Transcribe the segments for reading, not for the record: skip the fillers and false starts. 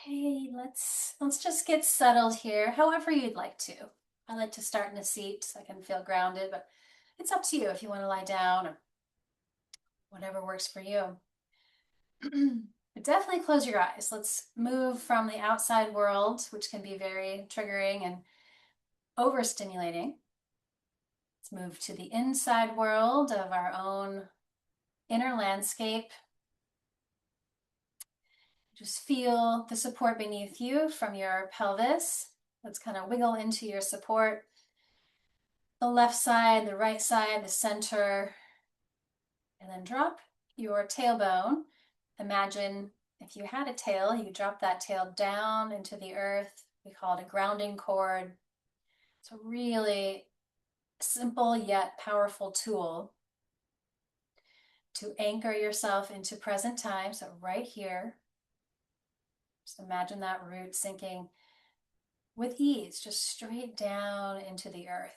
Hey, let's just get settled here, however you'd like to. I like to start in a seat so I can feel grounded, but it's up to you if you want to lie down or whatever works for you. But definitely close your eyes. Let's move from the outside world, which can be very triggering and overstimulating. Let's move to the inside world of our own inner landscape. Just feel the support beneath you from your pelvis. Let's kind of wiggle into your support. The left side, the right side, the center, and then drop your tailbone. Imagine if you had a tail, you drop that tail down into the earth. We call it a grounding cord. It's a really simple yet powerful tool to anchor yourself into present time. So right here, just imagine that root sinking with ease, just straight down into the earth.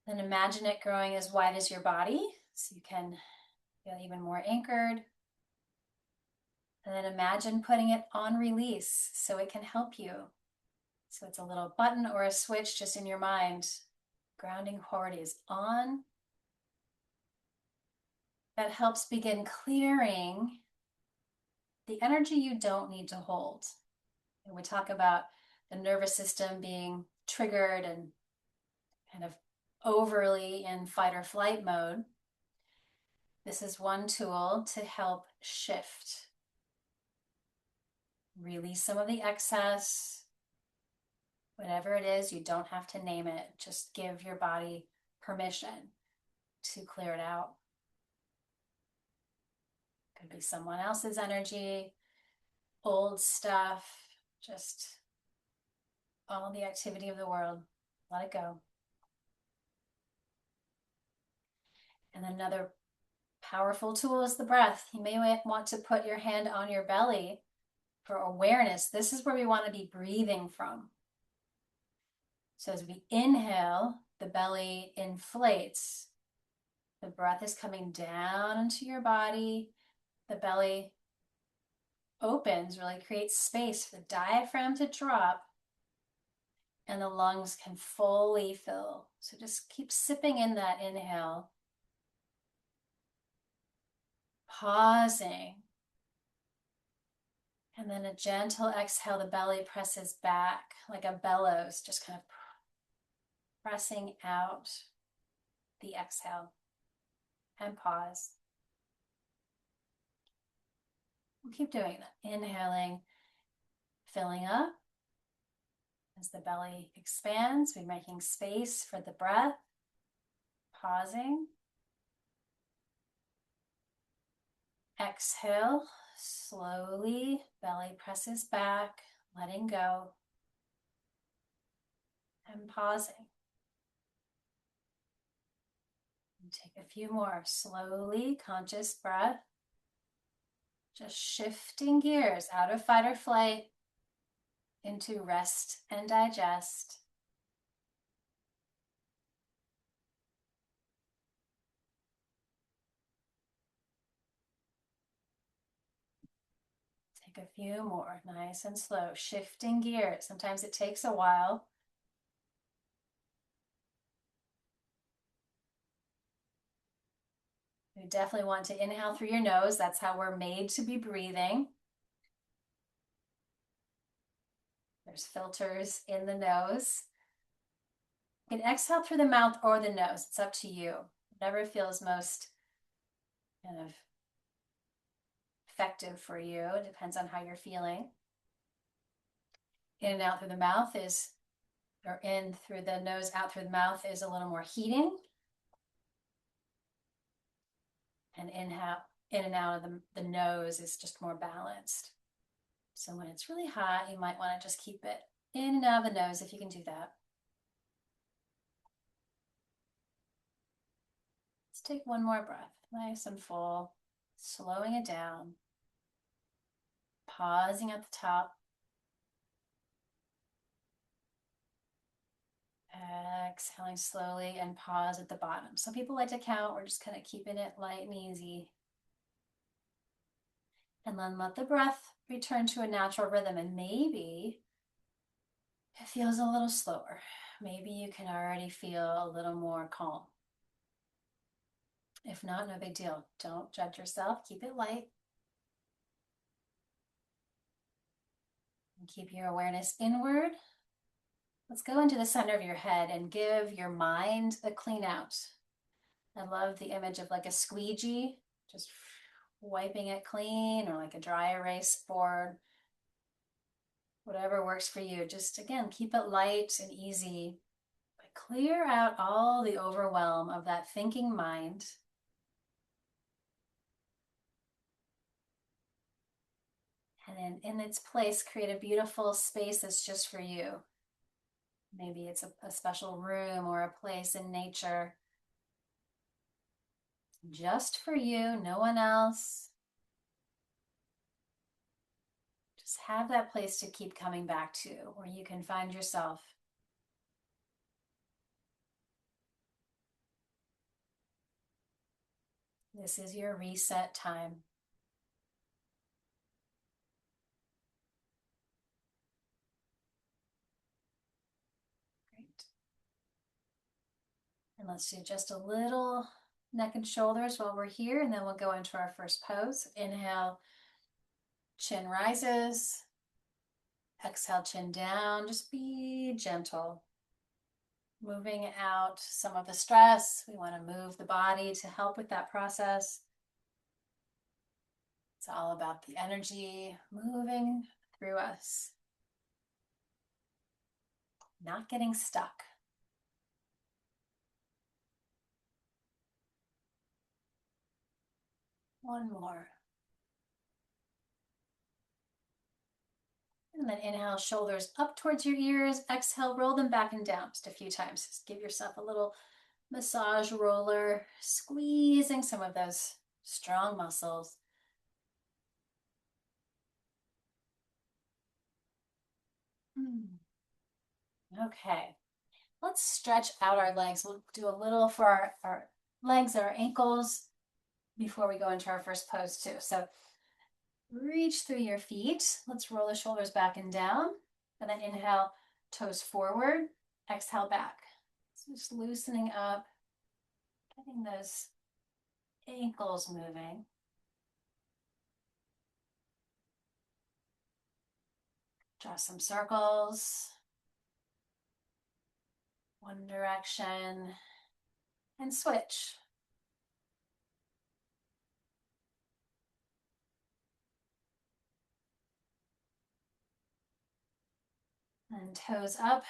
Then imagine it growing as wide as your body so you can feel even more anchored. And then imagine putting it on release so it can help you. So it's a little button or a switch just in your mind. Grounding cord is on. That helps begin clearing the energy you don't need to hold. And we talk about the nervous system being triggered and kind of overly in fight or flight mode. This is one tool to help shift. Release some of the excess. Whatever it is, you don't have to name it. Just give your body permission to clear it out. Could be someone else's energy, old stuff, just all the activity of the world. Let it go. And another powerful tool is the breath. You may want to put your hand on your belly for awareness. This is where we want to be breathing from. So as we inhale, the belly inflates. The breath is coming down into your body. The belly opens, really creates space for the diaphragm to drop, and the lungs can fully fill. So just keep sipping in that inhale. Pausing. And then a gentle exhale, the belly presses back like a bellows, just kind of pressing out the exhale. And pause. We'll keep doing that. Inhaling, filling up. As the belly expands, we're making space for the breath. Pausing. Exhale, slowly, belly presses back, letting go. And pausing. And take a few more. Slowly, conscious breath. Just shifting gears out of fight or flight into rest and digest. Take a few more, nice and slow, shifting gears. Sometimes it takes a while. You definitely want to inhale through your nose. That's how we're made to be breathing. There's filters in the nose. You can exhale through the mouth or the nose. It's up to you. Whatever feels most kind of effective for you. It depends on how you're feeling. In and out through the mouth is, or in through the nose, out through the mouth is a little more heating. And inhale, in and out of the nose is just more balanced. So when it's really hot, you might want to just keep it in and out of the nose if you can do that. Let's take one more breath, nice and full, slowing it down, pausing at the top, exhaling slowly, and pause at the bottom. Some people like to count. We're just kind of keeping it light and easy. And then let the breath return to a natural rhythm. And maybe it feels a little slower. Maybe you can already feel a little more calm. If not, no big deal. Don't judge yourself. Keep it light. And keep your awareness inward. Let's go into the center of your head and give your mind a clean out. I love the image of like a squeegee, just wiping it clean, or like a dry erase board. Whatever works for you. Just again, keep it light and easy. But clear out all the overwhelm of that thinking mind. And then in its place, create a beautiful space that's just for you. Maybe it's a special room or a place in nature. Just for you, no one else. Just have that place to keep coming back to, where you can find yourself. This is your reset time. Great. And let's do just a little neck and shoulders while we're here, and then we'll go into our first pose. Inhale, chin rises. Exhale, chin down. Just be gentle. Moving out some of the stress. We want to move the body to help with that process. It's all about the energy moving through us, not getting stuck. One more. And then inhale, shoulders up towards your ears. Exhale, roll them back and down just a few times. Just give yourself a little massage roller, squeezing some of those strong muscles. Okay, let's stretch out our legs. We'll do a little for our legs, our ankles, before we go into our first pose too. So reach through your feet. Let's roll the shoulders back and down. And then inhale, toes forward. Exhale, back. So just loosening up, getting those ankles moving. Draw some circles. One direction. And switch. And toes up.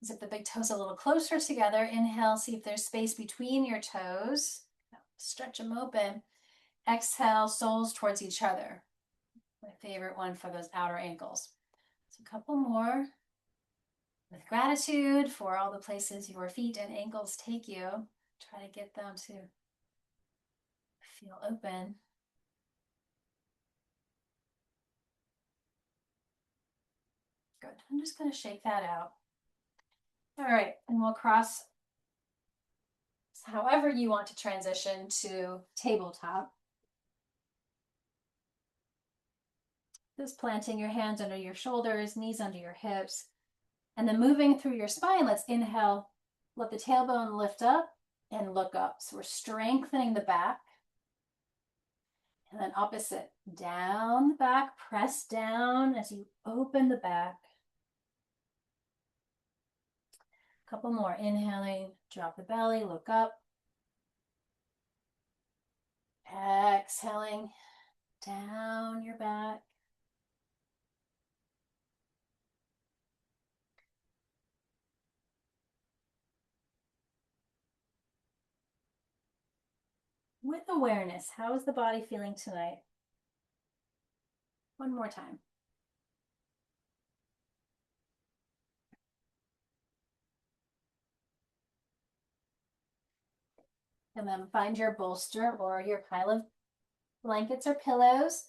Zip the big toes a little closer together. Inhale, see if there's space between your toes. Stretch them open. Exhale, soles towards each other. My favorite one for those outer ankles. So a couple more. With gratitude for all the places your feet and ankles take you. Try to get them to feel open. Good. I'm just going to shake that out. All right, and we'll cross however you want to transition to tabletop. Just planting your hands under your shoulders, knees under your hips, and then moving through your spine. Let's inhale, let the tailbone lift up and look up. So we're strengthening the back. And then opposite, down the back, press down as you open the back. A couple more, inhaling, drop the belly, look up. Exhaling, down your back. With awareness, how is the body feeling tonight? One more time. And then find your bolster or your pile of blankets or pillows.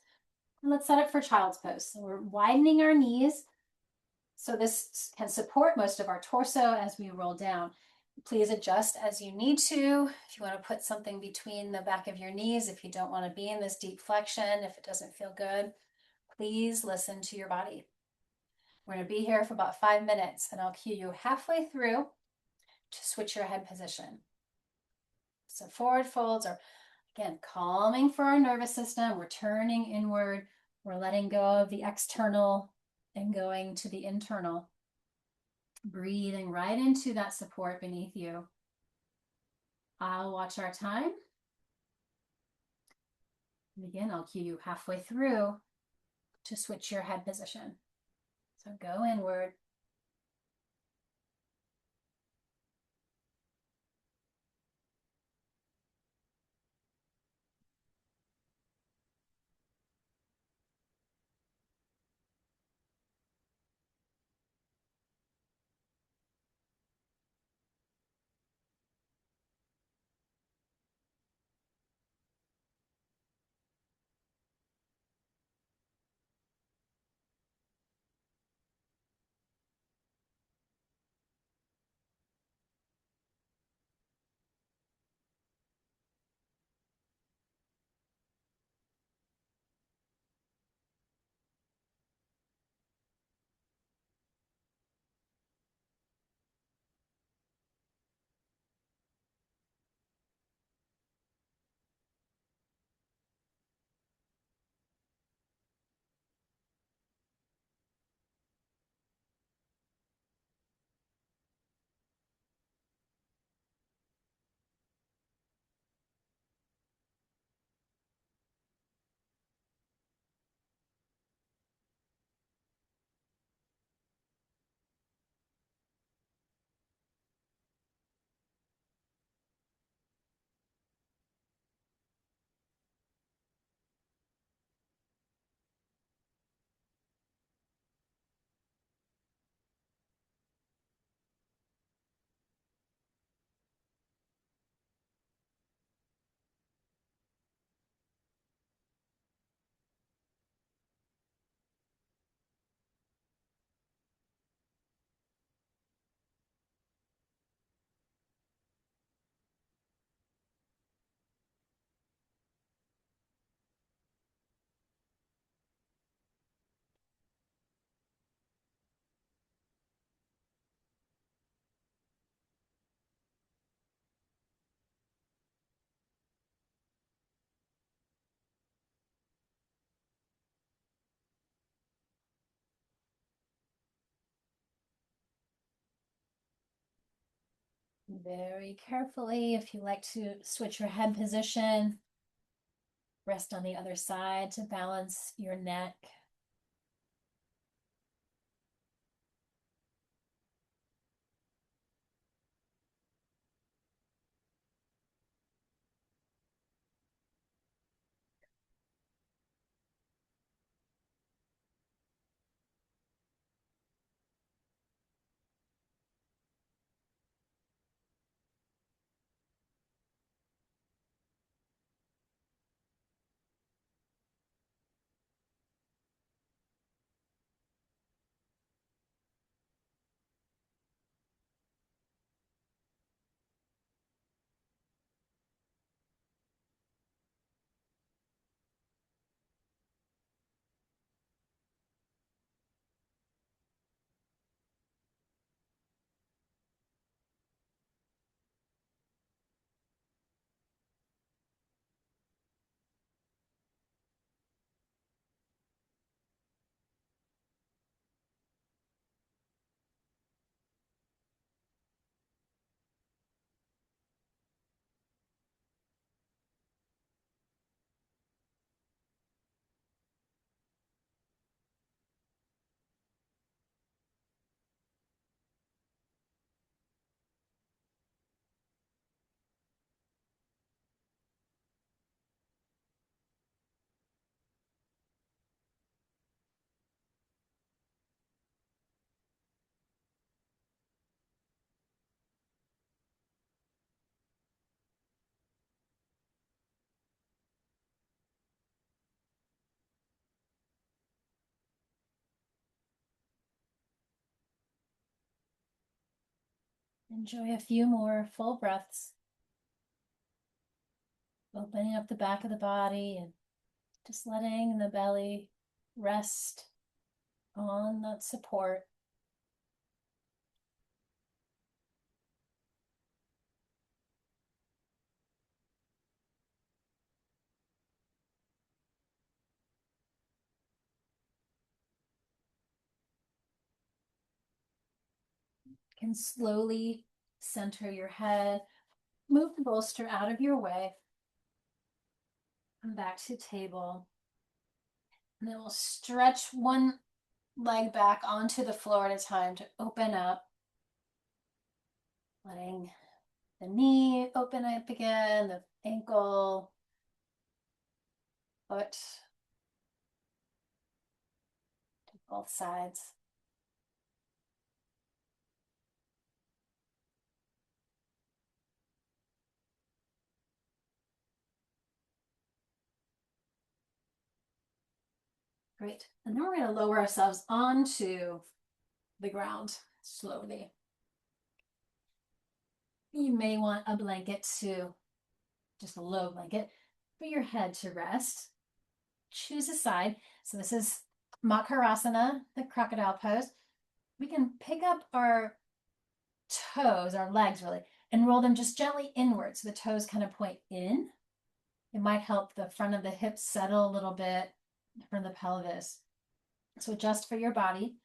And let's set up for child's pose. So we're widening our knees so this can support most of our torso as we roll down. Please adjust as you need to. If you want to put something between the back of your knees, if you don't want to be in this deep flexion, if it doesn't feel good, please listen to your body. We're going to be here for about 5 minutes, and I'll cue you halfway through to switch your head position. So forward folds are, again, calming for our nervous system. We're turning inward. We're letting go of the external and going to the internal. Breathing right into that support beneath you. I'll watch our time. And again, I'll cue you halfway through to switch your head position. So go inward. Very carefully, if you like to switch your head position, rest on the other side to balance your neck. Enjoy a few more full breaths, opening up the back of the body and just letting the belly rest on that support. You can slowly center your head, move the bolster out of your way, come back to table, and then we'll stretch one leg back onto the floor at a time to open up, letting the knee open up again, the ankle, foot, to both sides. Great. And then we're going to lower ourselves onto the ground slowly. You may want a blanket to, just a low blanket, for your head to rest. Choose a side. So this is Makarasana, the crocodile pose. We can pick up our toes, our legs really, and roll them just gently inward so the toes kind of point in. It might help the front of the hips settle a little bit from the pelvis. So adjust for your body.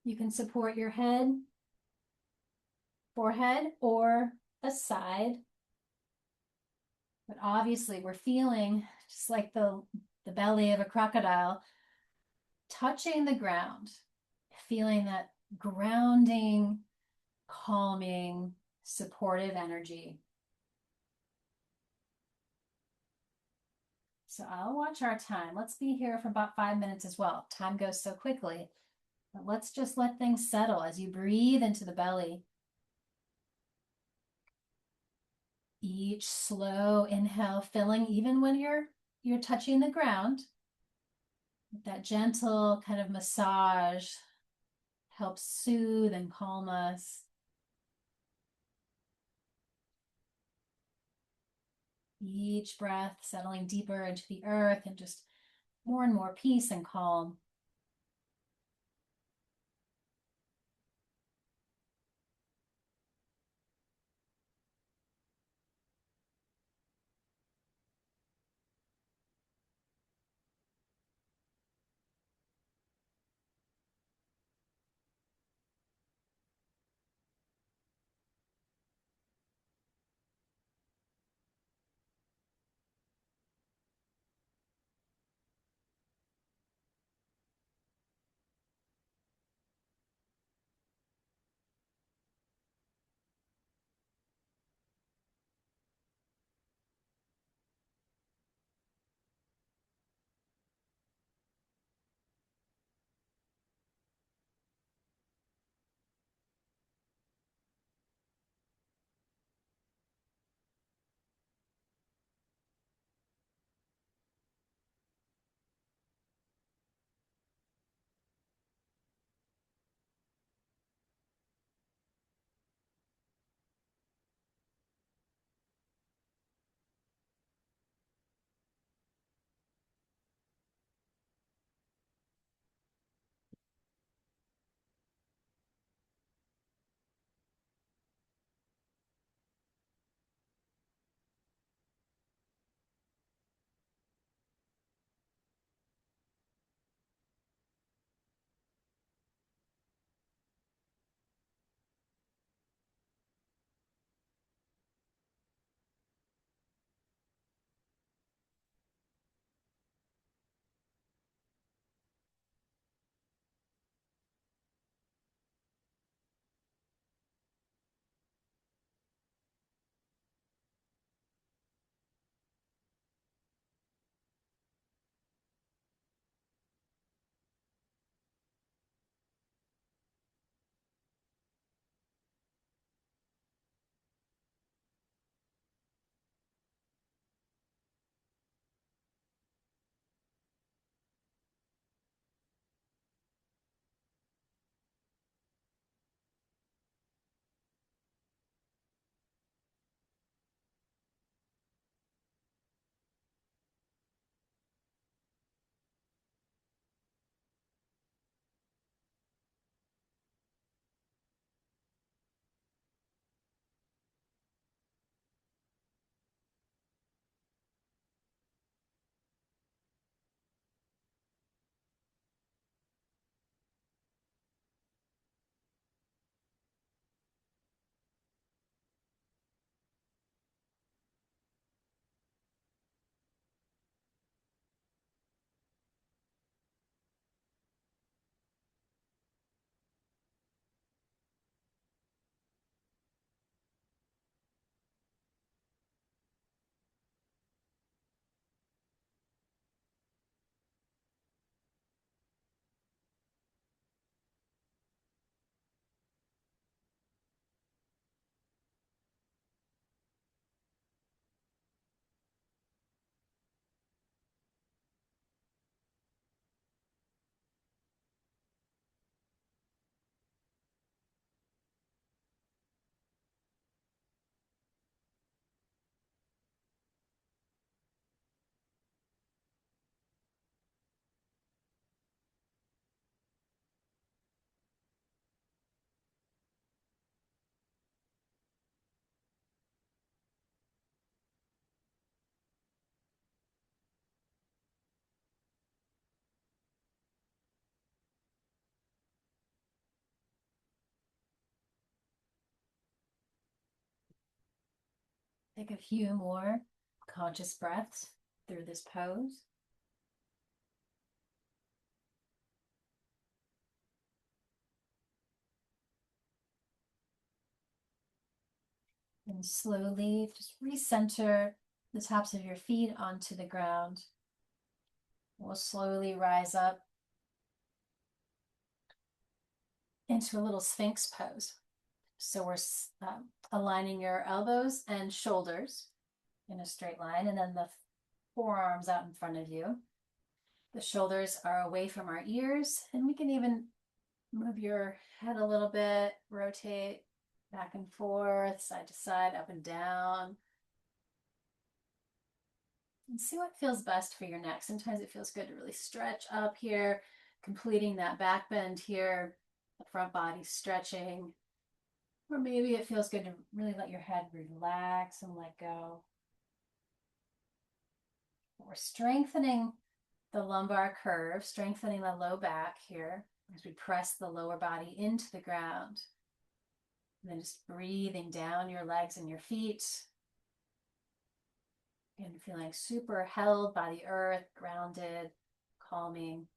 You can support your head, forehead, or a side. But obviously we're feeling just like the belly of a crocodile, touching the ground, feeling that grounding, calming, supportive energy. So I'll watch our time. Let's be here for about 5 minutes as well. Time goes so quickly. But let's just let things settle as you breathe into the belly. Each slow inhale filling even when you're touching the ground. That gentle kind of massage helps soothe and calm us. Each breath settling deeper into the earth and just more and more peace and calm. Take a few more conscious breaths through this pose. And slowly just recenter the tops of your feet onto the ground. We'll slowly rise up into a little Sphinx pose. So we're aligning your elbows and shoulders in a straight line, and then the forearms out in front of you. The shoulders are away from our ears, and we can even move your head a little bit, rotate back and forth, side to side, up and down. And see what feels best for your neck. Sometimes it feels good to really stretch up here, completing that back bend here, the front body stretching. Or maybe it feels good to really let your head relax and let go. We're strengthening the lumbar curve, strengthening the low back here as we press the lower body into the ground. And then just breathing down your legs and your feet. And feeling super held by the earth, grounded, calming.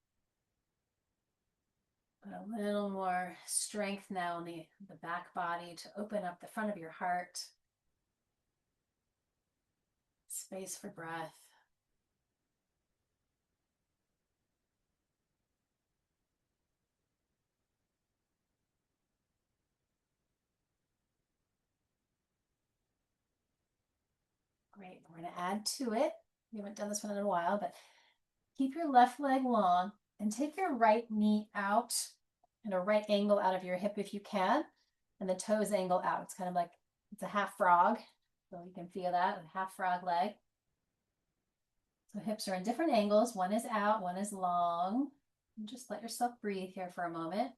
But a little more strength now in the back body to open up the front of your heart. Space for breath. Great. We're going to add to it. We haven't done this one in a while, but keep your left leg long and take your right knee out in a right angle out of your hip if you can, and the toes angle out. It's kind of like it's a half frog. So you can feel that, a half frog leg. So hips are in different angles. One is out, one is long. And just let yourself breathe here for a moment.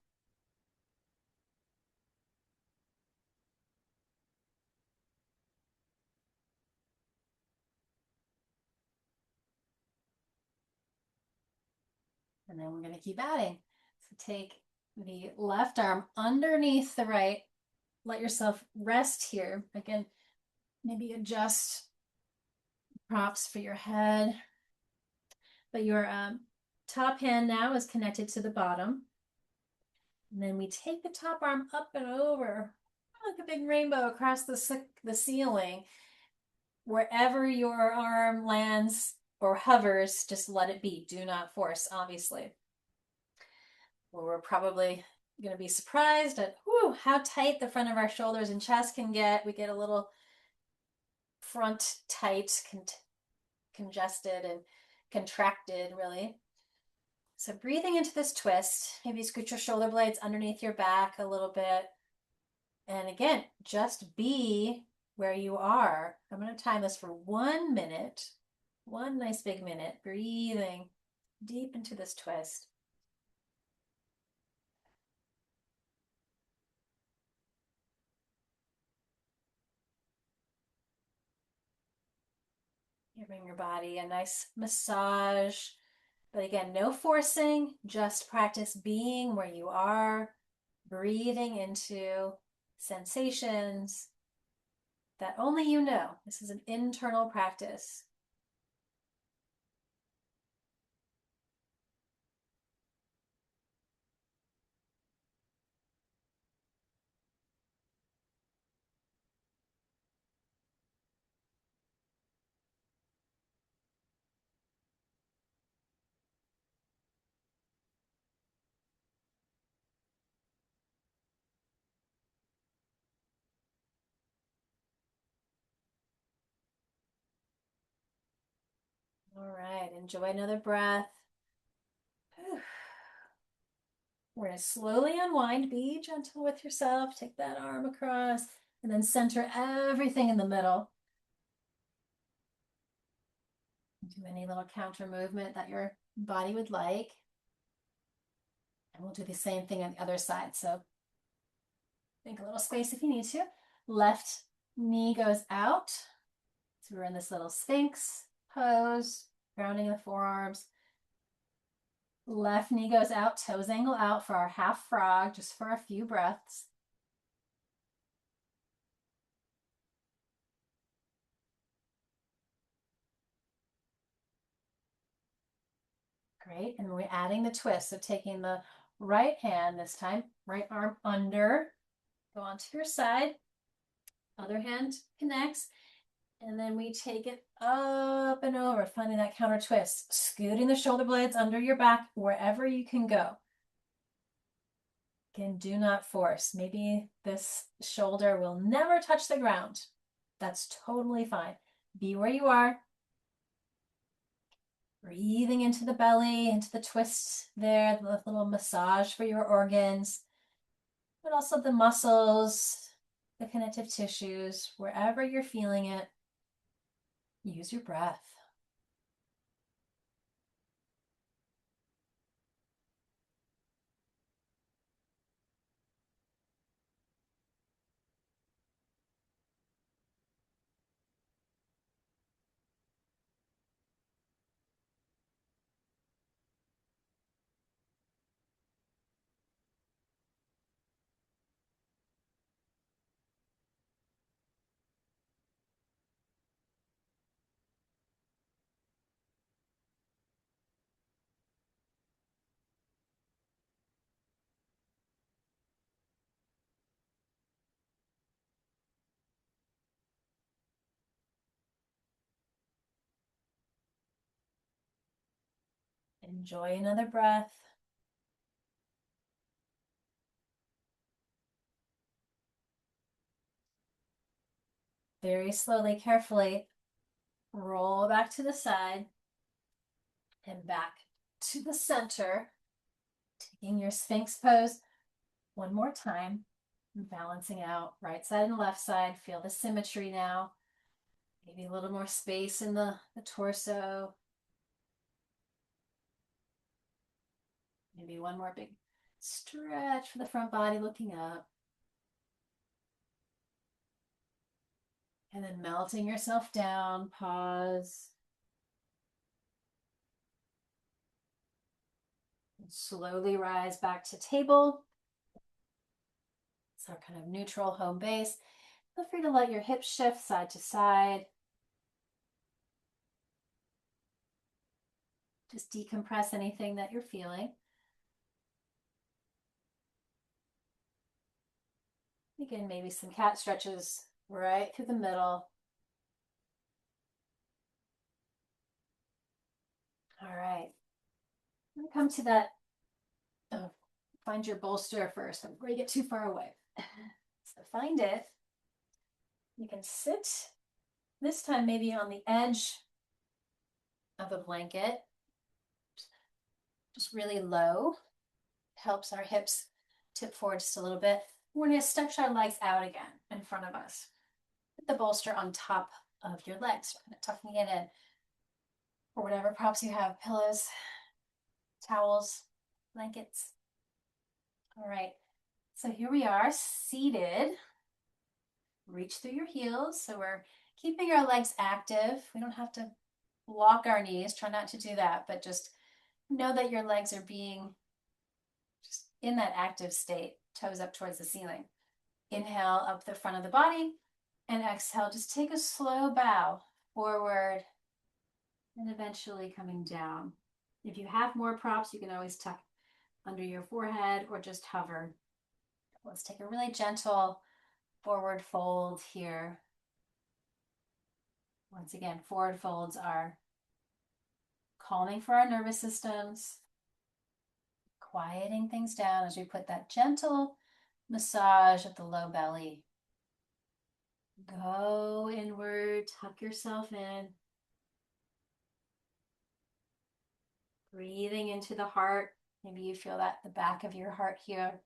And then we're going to keep adding. So take the left arm underneath the right. Let yourself rest here. Again, maybe adjust props for your head. But your top hand now is connected to the bottom. And then we take the top arm up and over like a big rainbow across the ceiling. Wherever your arm lands or hovers, just let it be. Do not force, obviously. We're probably going to be surprised at how tight the front of our shoulders and chest can get. We get a little front tight, congested and contracted, really. So breathing into this twist, maybe scoot your shoulder blades underneath your back a little bit. And again, just be where you are. I'm going to time this for 1 minute, one nice big minute, breathing deep into this twist. Giving your body a nice massage. But again, no forcing, just practice being where you are, breathing into sensations that only you know. This is an internal practice. All right, enjoy another breath. We're going to slowly unwind. Be gentle with yourself. Take that arm across and then center everything in the middle. Do any little counter movement that your body would like. And we'll do the same thing on the other side. So make a little space if you need to. Left knee goes out. So we're in this little Sphinx pose, grounding the forearms. Left knee goes out, toes angle out for our half frog, just for a few breaths. Great. And we're adding the twist. So taking the right hand this time, right arm under, go onto your side, other hand connects, and then we take it up and over, finding that counter twist, scooting the shoulder blades under your back wherever you can go. Again, do not force. Maybe this shoulder will never touch the ground. That's totally fine. Be where you are. Breathing into the belly, into the twist there, the little massage for your organs, but also the muscles, the connective tissues, wherever you're feeling it, use your breath. Enjoy another breath. Very slowly, carefully, roll back to the side and back to the center. Taking your Sphinx pose one more time, balancing out right side and left side. Feel the symmetry now. Maybe a little more space in the torso. Maybe one more big stretch for the front body looking up. And then melting yourself down, pause. And slowly rise back to table. It's our kind of neutral home base. Feel free to let your hips shift side to side. Just decompress anything that you're feeling. Again, maybe some cat stretches right through the middle. All right. I'm going to come to that. Oh, find your bolster first before you get too far away. So find it. You can sit this time maybe on the edge of a blanket, just really low. Helps our hips tip forward just a little bit. We're going to stretch our legs out again in front of us. Put the bolster on top of your legs, kind of tucking it in. Or whatever props you have, pillows, towels, blankets. All right, so here we are seated. Reach through your heels. So we're keeping our legs active. We don't have to lock our knees. Try not to do that, but just know that your legs are being just in that active state, toes up towards the ceiling. Inhale up the front of the body and exhale. Just take a slow bow forward and eventually coming down. If you have more props, you can always tuck under your forehead or just hover. Let's take a really gentle forward fold here. Once again, forward folds are calming for our nervous systems, quieting things down as we put that gentle massage at the low belly. Go inward, tuck yourself in. Breathing into the heart. Maybe you feel that the back of your heart here.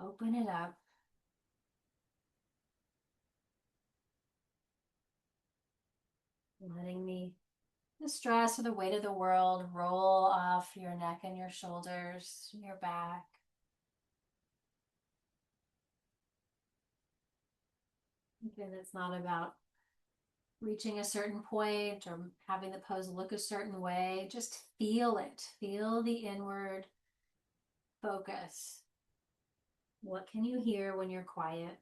Open it up. Letting the stress or the weight of the world roll off your neck and your shoulders, your back. Again, it's not about reaching a certain point or having the pose look a certain way. Just feel it. Feel the inward focus. What can you hear when you're quiet?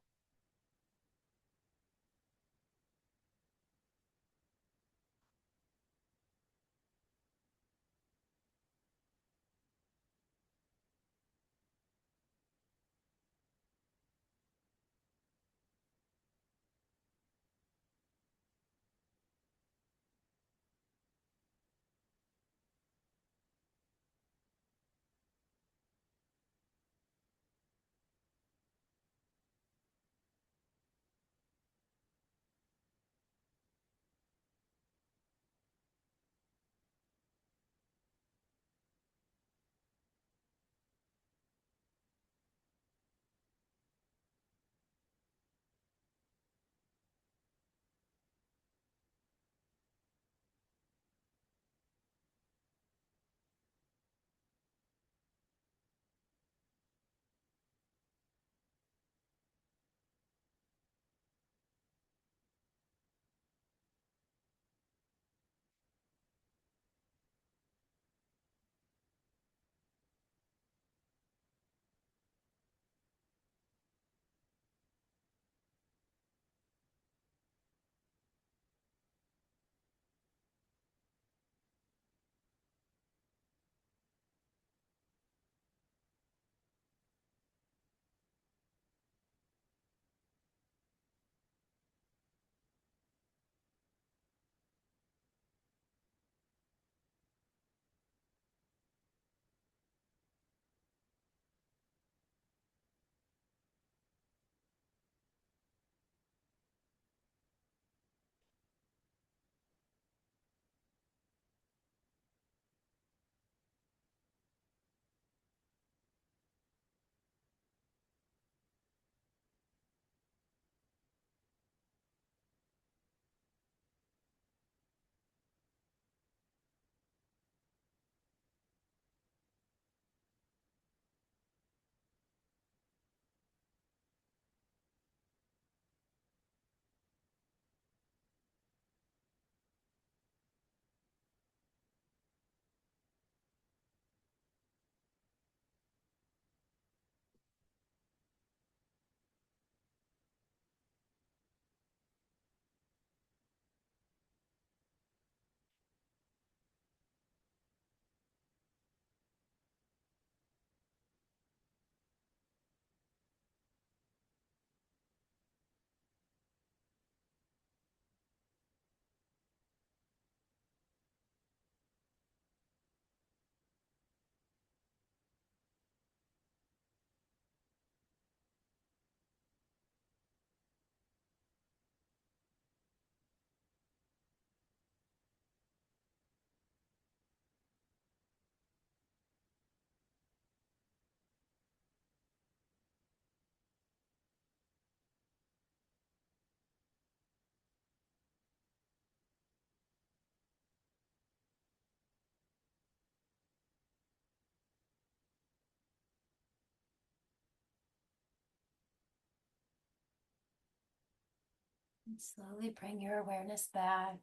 Slowly bring your awareness back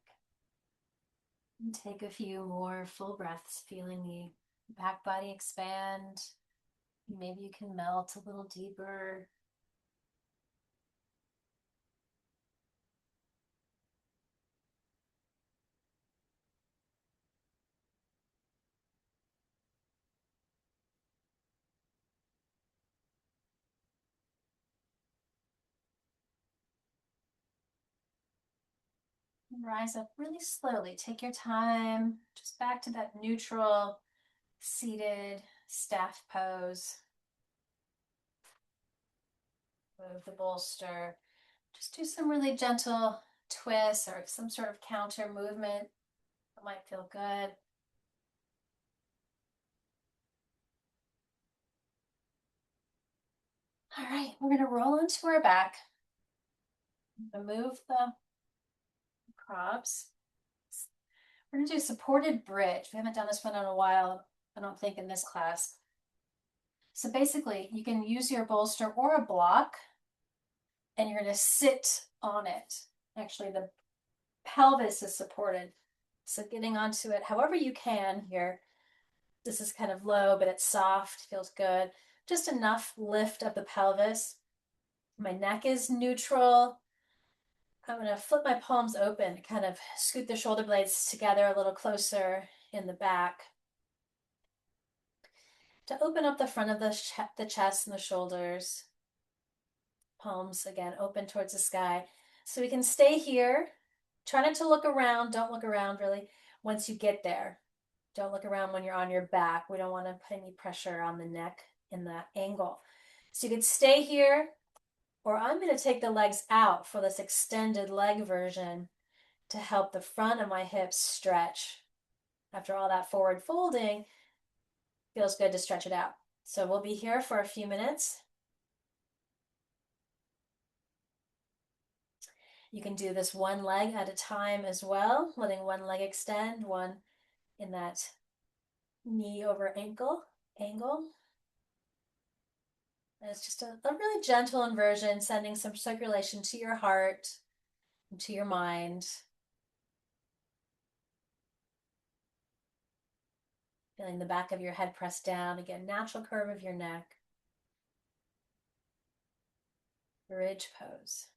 and take a few more full breaths, feeling the back body expand. Maybe you can melt a little deeper. And rise up really slowly. Take your time, just back to that neutral, seated staff pose. Move the bolster. Just do some really gentle twists or some sort of counter movement that might feel good. All right, we're going to roll onto our back. Move the props. We're going to do supported bridge. We haven't done this one in a while, I don't think, in this class. So basically, you can use your bolster or a block, and you're going to sit on it. Actually, the pelvis is supported. So getting onto it however you can here. This is kind of low, but it's soft, feels good. Just enough lift of the pelvis. My neck is neutral. I'm going to flip my palms open, kind of scoot the shoulder blades together a little closer in the back to open up the front of the chest and the shoulders. Palms again open towards the sky. So we can stay here. Try not to look around. Don't look around really once you get there. Don't look around when you're on your back. We don't want to put any pressure on the neck in that angle. So you can stay here, or I'm going to take the legs out for this extended leg version to help the front of my hips stretch. After all that forward folding, feels good to stretch it out. So we'll be here for a few minutes. You can do this one leg at a time as well, letting one leg extend, one in that knee over ankle angle. And it's just a really gentle inversion, sending some circulation to your heart and to your mind. Feeling the back of your head pressed down. Again, natural curve of your neck. Bridge pose.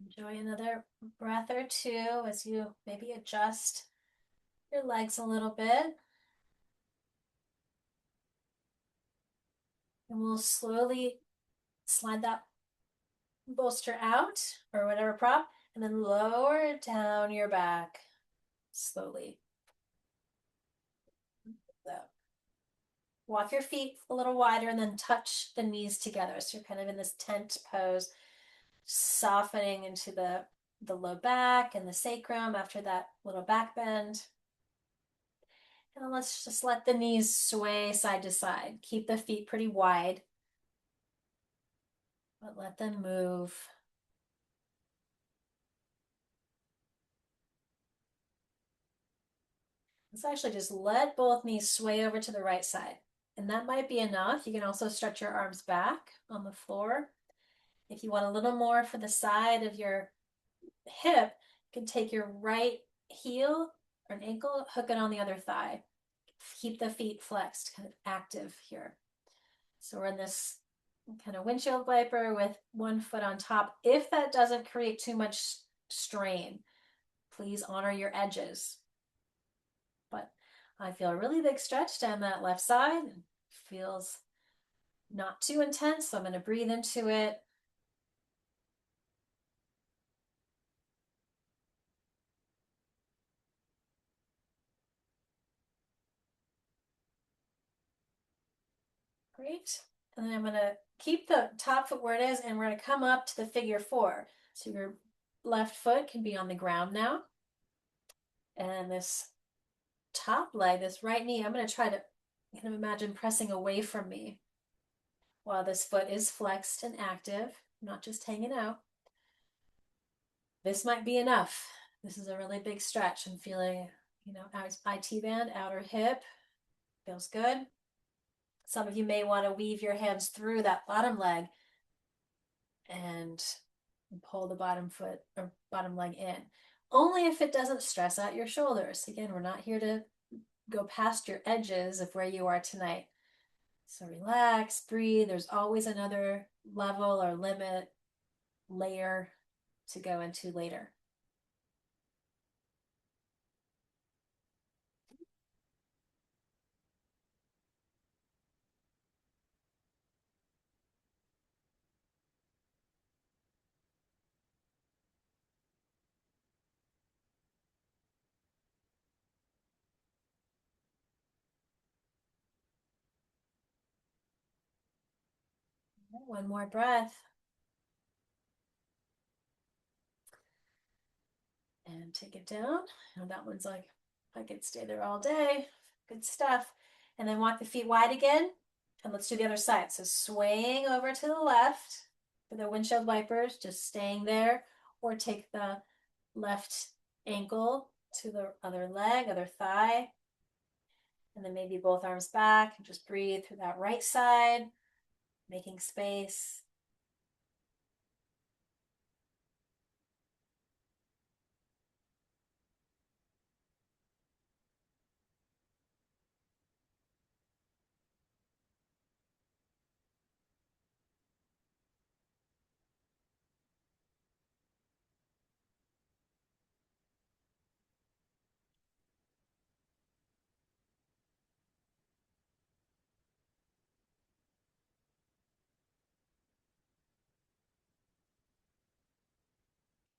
Enjoy another breath or two as you maybe adjust your legs a little bit. And we'll slowly slide that bolster out or whatever prop, and then lower down your back slowly. So walk your feet a little wider and then touch the knees together. So you're kind of in this tent pose, softening into the low back and the sacrum after that little back bend. And then let's just let the knees sway side to side. Keep the feet pretty wide, but let them move. Let's actually just let both knees sway over to the right side. And that might be enough. You can also stretch your arms back on the floor. If you want a little more for the side of your hip, you can take your right heel or an ankle, hook it on the other thigh. Keep the feet flexed, kind of active here. So we're in this kind of windshield wiper with one foot on top. If that doesn't create too much strain, please honor your edges. But I feel a really big stretch down that left side. It feels not too intense, so I'm going to breathe into it. Great. And then I'm going to keep the top foot where it is, and we're going to come up to the figure four. So your left foot can be on the ground now. And this top leg, this right knee, I'm going to try to kind of imagine pressing away from me while this foot is flexed and active, not just hanging out. This might be enough. This is a really big stretch. I'm feeling, IT band, outer hip, feels good. Some of you may want to weave your hands through that bottom leg and pull the bottom foot or bottom leg in. Only if it doesn't stress out your shoulders. Again, we're not here to go past your edges of where you are tonight. So relax, breathe. There's always another level or limit layer to go into later. One more breath. And take it down. And that one's like, I could stay there all day. Good stuff. And then walk the feet wide again. And let's do the other side. So swaying over to the left for the windshield wipers, just staying there, or take the left ankle to the other leg, other thigh. And then maybe both arms back and just breathe through that right side, making space.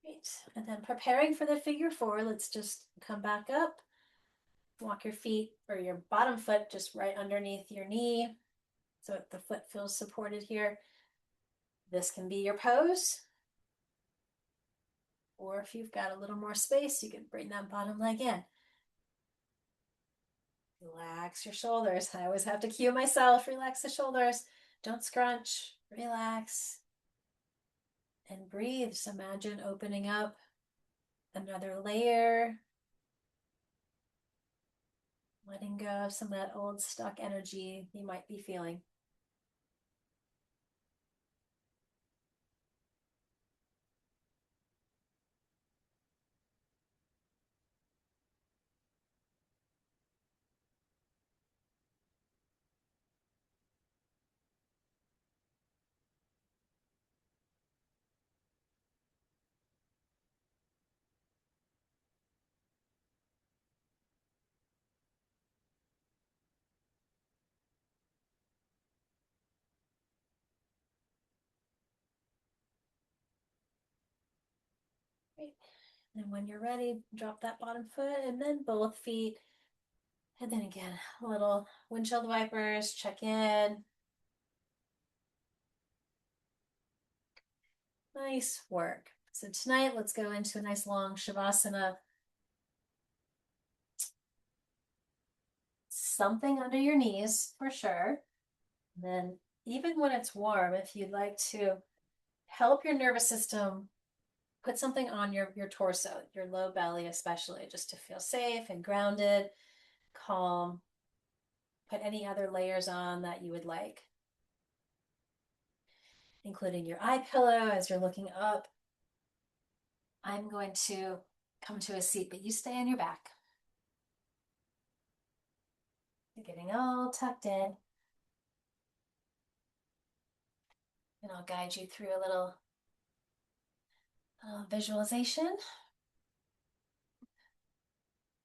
Great. And then preparing for the figure four, let's just come back up. Walk your feet or your bottom foot just right underneath your knee so the foot feels supported here. This can be your pose. Or if you've got a little more space, you can bring that bottom leg in. Relax your shoulders. I always have to cue myself. Relax the shoulders. Don't scrunch. Relax. And breathe. Just imagine opening up another layer. Letting go of some of that old stuck energy you might be feeling. Great. And when you're ready, drop that bottom foot and then both feet. And then again, a little windshield wipers, check in. Nice work. So tonight, let's go into a nice long Shavasana. Something under your knees for sure. And then even when it's warm, if you'd like to help your nervous system, put something on your torso, your low belly especially, just to feel safe and grounded, calm. Put any other layers on that you would like, including your eye pillow as you're looking up. I'm going to come to a seat, but you stay on your back. You're getting all tucked in. And I'll guide you through a little visualization.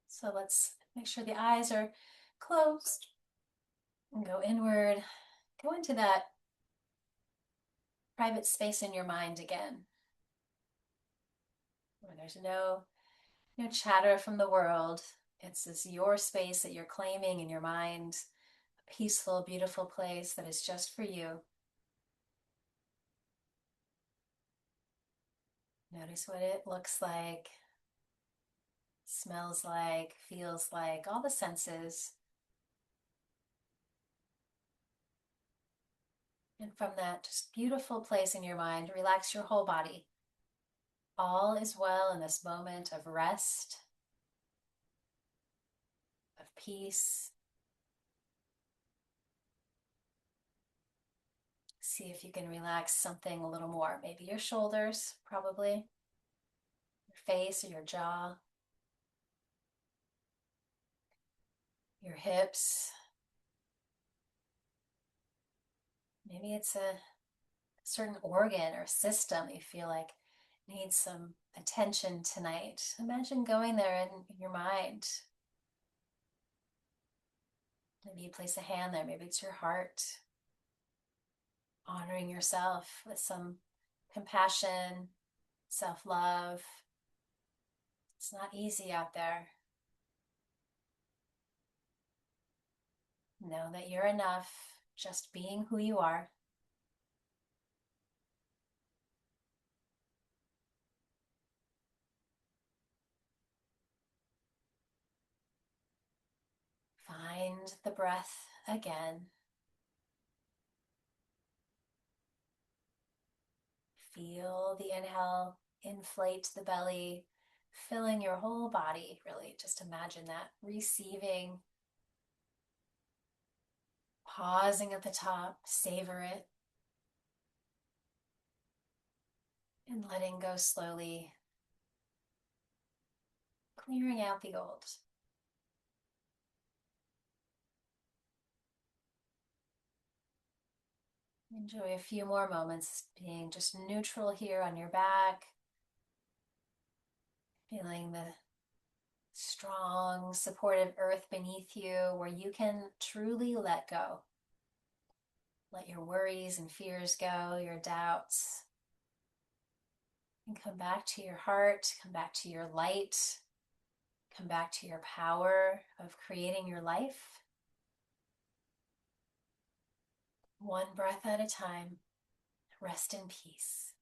So let's make sure the eyes are closed and go inward. Go into that private space in your mind again, where there's no chatter from the world. It's this your space that you're claiming in your mind, a peaceful, beautiful place that is just for you. Notice what it looks like, smells like, feels like, all the senses. And from that just beautiful place in your mind, relax your whole body. All is well in this moment of rest, of peace. See if you can relax something a little more. Maybe your shoulders, probably, your face or your jaw, your hips. Maybe it's a certain organ or system you feel like needs some attention tonight. Imagine going there in your mind. Maybe you place a hand there. Maybe it's your heart. Honoring yourself with some compassion, self-love. It's not easy out there. Know that you're enough, just being who you are. Find the breath again. Feel the inhale, inflate the belly, filling your whole body, really. Just imagine that, receiving, pausing at the top, savor it, and letting go slowly, clearing out the old. Enjoy a few more moments being just neutral here on your back, feeling the strong, supportive earth beneath you where you can truly let go. Let your worries and fears go, your doubts, and come back to your heart, come back to your light, come back to your power of creating your life. One breath at a time. Rest in peace.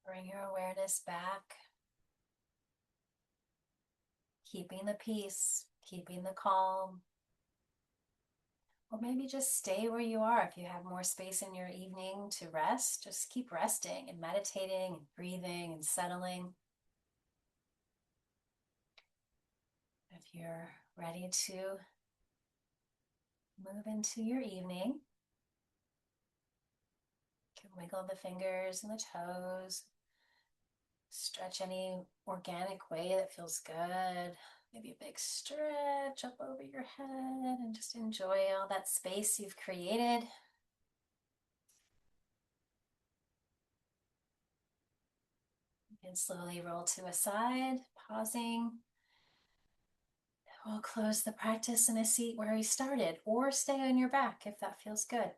Bring your awareness back, keeping the peace, keeping the calm. Or maybe just stay where you are. If you have more space in your evening to rest, just keep resting and meditating and breathing and settling. If you're ready to move into your evening, you can wiggle the fingers and the toes. Stretch any organic way that feels good. Maybe a big stretch up over your head and just enjoy all that space you've created. You can slowly roll to a side, pausing. We'll close the practice in a seat where we started, or stay on your back if that feels good.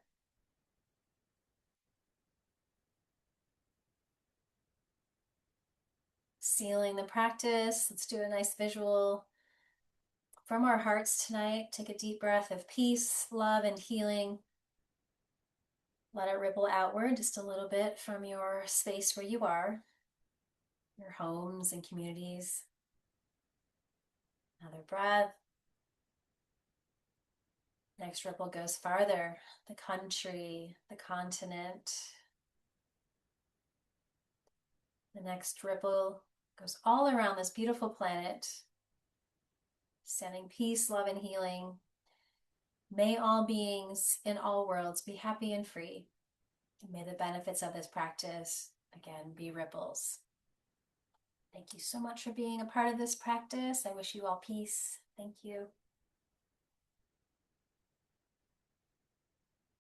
Sealing the practice. Let's do a nice visual from our hearts tonight. Take a deep breath of peace, love, and healing. Let it ripple outward just a little bit from your space where you are, your homes and communities. Another breath. Next ripple goes farther, the country, the continent. The next ripple goes all around this beautiful planet, sending peace, love, and healing. May all beings in all worlds be happy and free. And may the benefits of this practice, again, be ripples. Thank you so much for being a part of this practice. I wish you all peace. Thank you.